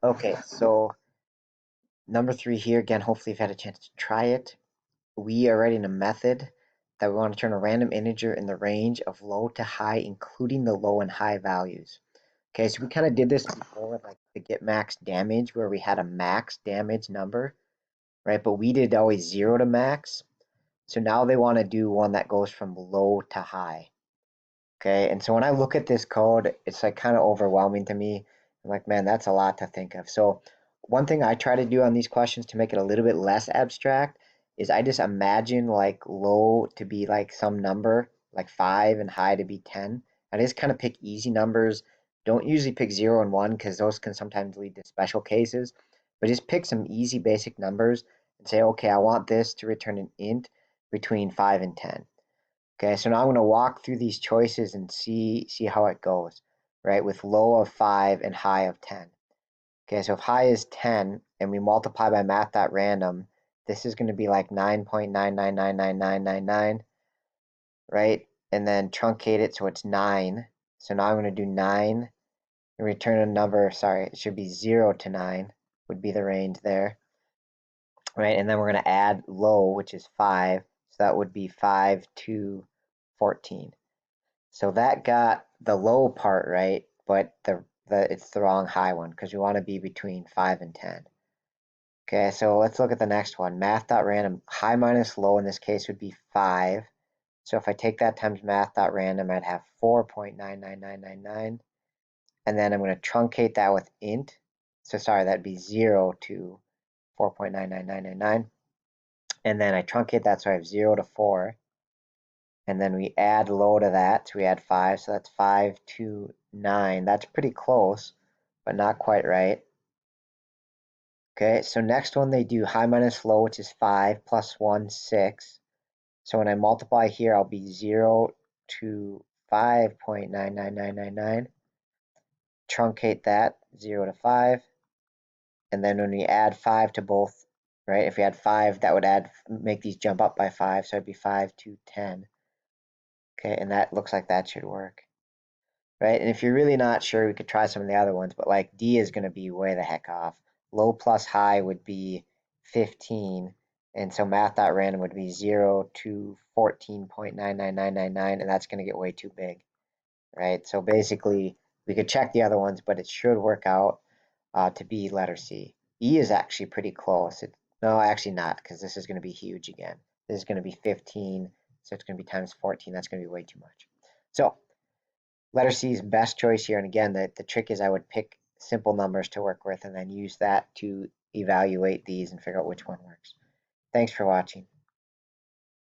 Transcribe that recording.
Okay, so number 3 here, again, hopefully you've had a chance to try it. We are writing a method that we want to turn a random integer in the range of low to high, including the low and high values. Okay, so we kind of did this before with like the get max damage, where we had a max damage number, right? But we did always 0 to max. So now they want to do one that goes from low to high. Okay, and so when I look at this code, it's like kind of overwhelming to me. I'm like, man, that's a lot to think of. So one thing I try to do on these questions to make it a little bit less abstract is I just imagine like low to be like some number, like 5, and high to be 10. I just kind of pick easy numbers. Don't usually pick 0 and 1 because those can sometimes lead to special cases. But just pick some easy basic numbers and say, okay, I want this to return an int between 5 and 10. Okay, so now I'm going to walk through these choices and see how it goes, right? With low of 5 and high of 10. Okay, so if high is 10 and we multiply by math.random, this is going to be like 9.9999999, right? And then truncate it so it's 9. So now I'm going to do 9 and return a number. Sorry, it should be 0 to 9 would be the range there, right? And then we're going to add low, which is 5. So that would be 5 to 14. So that got the low part right, but it's the wrong high one because we want to be between 5 and 10. Okay, so let's look at the next one. Math.random, high minus low in this case would be 5. So if I take that times math.random, I'd have 4.99999. And then I'm going to truncate that with int. So sorry, that'd be 0 to 4.99999. And then I truncate that so I have 0 to 4. And then we add low to that, so we add 5, so that's 5 to 9. That's pretty close, but not quite right. Okay, so next one they do high minus low, which is 5 plus 1, 6. So when I multiply here, I'll be 0 to 5.99999. Truncate that, 0 to 5. And then when we add 5 to both, right, if we add 5, that would make these jump up by 5, so it'd be 5 to 10. Okay, and that looks like that should work. Right? And if you're really not sure, we could try some of the other ones, but like D is going to be way the heck off. Low plus high would be 15. And so math.random would be 0 to 14.99999, and that's going to get way too big, right? So basically, we could check the other ones, but it should work out to be letter C. E is actually pretty close. No, actually not, because this is going to be huge again. This is going to be 15, so it's going to be times 14. That's going to be way too much. So letter C is best choice here. And again, the trick is I would pick simple numbers to work with and then use that to evaluate these and figure out which one works. Thanks for watching.